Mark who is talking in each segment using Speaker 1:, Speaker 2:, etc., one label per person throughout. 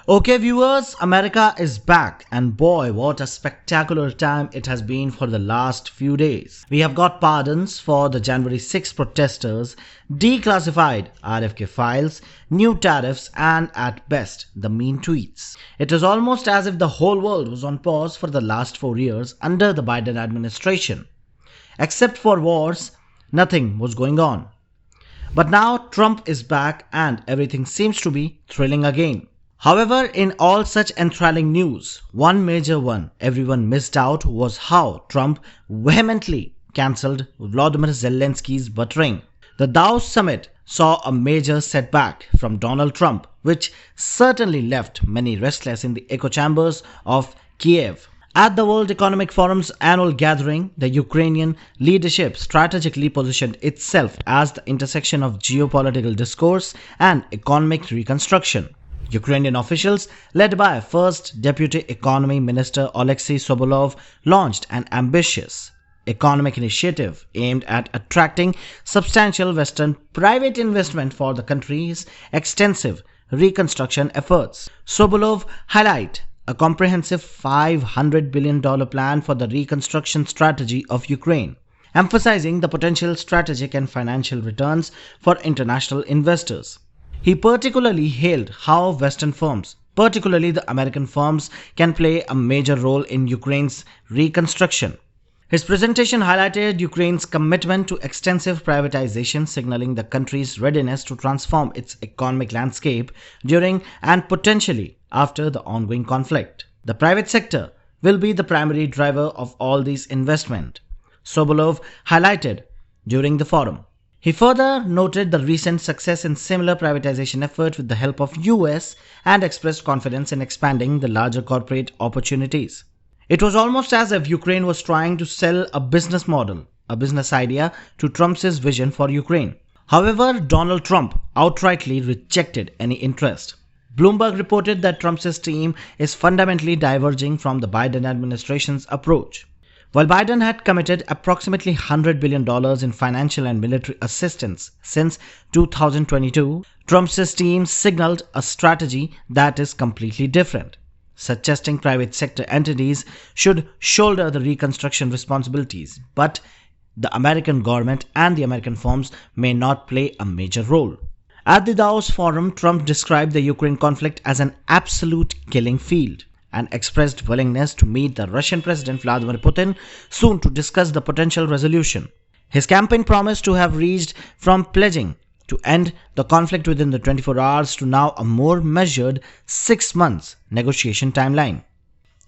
Speaker 1: Okay, viewers, America is back, and boy, what a spectacular time it has been for the last few days. We have got pardons for the January 6 protesters, declassified RFK files, new tariffs, and at best, the mean tweets. It is almost as if the whole world was on pause for the last 4 years under the Biden administration. Except for wars, nothing was going on. But now Trump is back, and everything seems to be thrilling again. However, in all such enthralling news, one major one everyone missed out was how Trump vehemently cancelled Volodymyr Zelensky's buttering. The Davos summit saw a major setback from Donald Trump, which certainly left many restless in the echo chambers of Kiev. At the World Economic Forum's annual gathering, the Ukrainian leadership strategically positioned itself as the intersection of geopolitical discourse and economic reconstruction. Ukrainian officials, led by First Deputy Economy Minister Oleksiy Sobolov, launched an ambitious economic initiative aimed at attracting substantial Western private investment for the country's extensive reconstruction efforts. Sobolov highlighted a comprehensive $500 billion plan for the reconstruction strategy of Ukraine, emphasizing the potential strategic and financial returns for international investors. He particularly hailed how Western firms, particularly the American firms, can play a major role in Ukraine's reconstruction. His presentation highlighted Ukraine's commitment to extensive privatization, signaling the country's readiness to transform its economic landscape during and potentially after the ongoing conflict. The private sector will be the primary driver of all these investment, Sobolov highlighted during the forum. He further noted the recent success in similar privatization efforts with the help of US and expressed confidence in expanding the larger corporate opportunities. It was almost as if Ukraine was trying to sell a business model, a business idea to Trump's vision for Ukraine. However, Donald Trump outrightly rejected any interest. Bloomberg reported that Trump's team is fundamentally diverging from the Biden administration's approach. While Biden had committed approximately $100 billion in financial and military assistance since 2022, Trump's team signaled a strategy that is completely different, suggesting private sector entities should shoulder the reconstruction responsibilities, but the American government and the American firms may not play a major role. At the Davos Forum, Trump described the Ukraine conflict as an absolute killing field and expressed willingness to meet the Russian President Vladimir Putin soon to discuss the potential resolution. His campaign promised to have reached from pledging to end the conflict within the 24 hours to now a more measured 6 months negotiation timeline.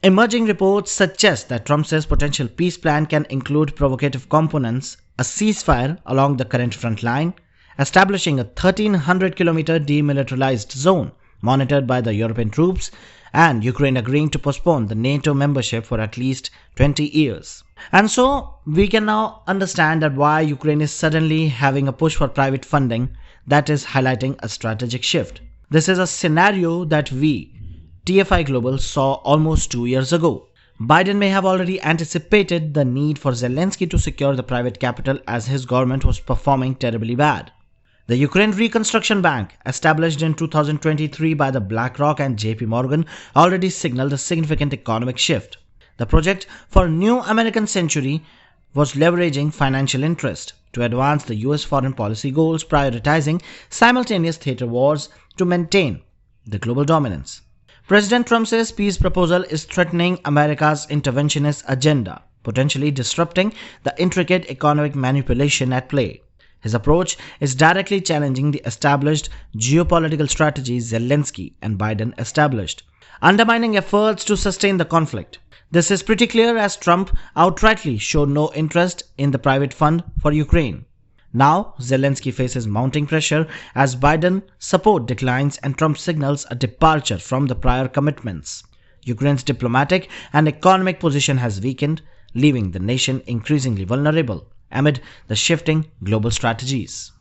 Speaker 1: Emerging reports suggest that Trump's potential peace plan can include provocative components, a ceasefire along the current front line, establishing a 1,300-kilometer demilitarized zone monitored by the European troops, and Ukraine agreeing to postpone the NATO membership for at least 20 years. And so, we can now understand that why Ukraine is suddenly having a push for private funding that is highlighting a strategic shift. This is a scenario that we, TFI Global, saw almost 2 years ago. Biden may have already anticipated the need for Zelensky to secure the private capital as his government was performing terribly bad. The Ukraine Reconstruction Bank, established in 2023 by the BlackRock and JP Morgan, already signaled a significant economic shift. The project for New American Century was leveraging financial interest to advance the US foreign policy goals, prioritizing simultaneous theater wars to maintain the global dominance. President Trump's peace proposal is threatening America's interventionist agenda, potentially disrupting the intricate economic manipulation at play. His approach is directly challenging the established geopolitical strategies Zelensky and Biden established, undermining efforts to sustain the conflict. This is pretty clear as Trump outrightly showed no interest in the private fund for Ukraine. Now, Zelensky faces mounting pressure as Biden support declines and Trump signals a departure from the prior commitments. Ukraine's diplomatic and economic position has weakened, leaving the nation increasingly vulnerable amid the shifting global strategies.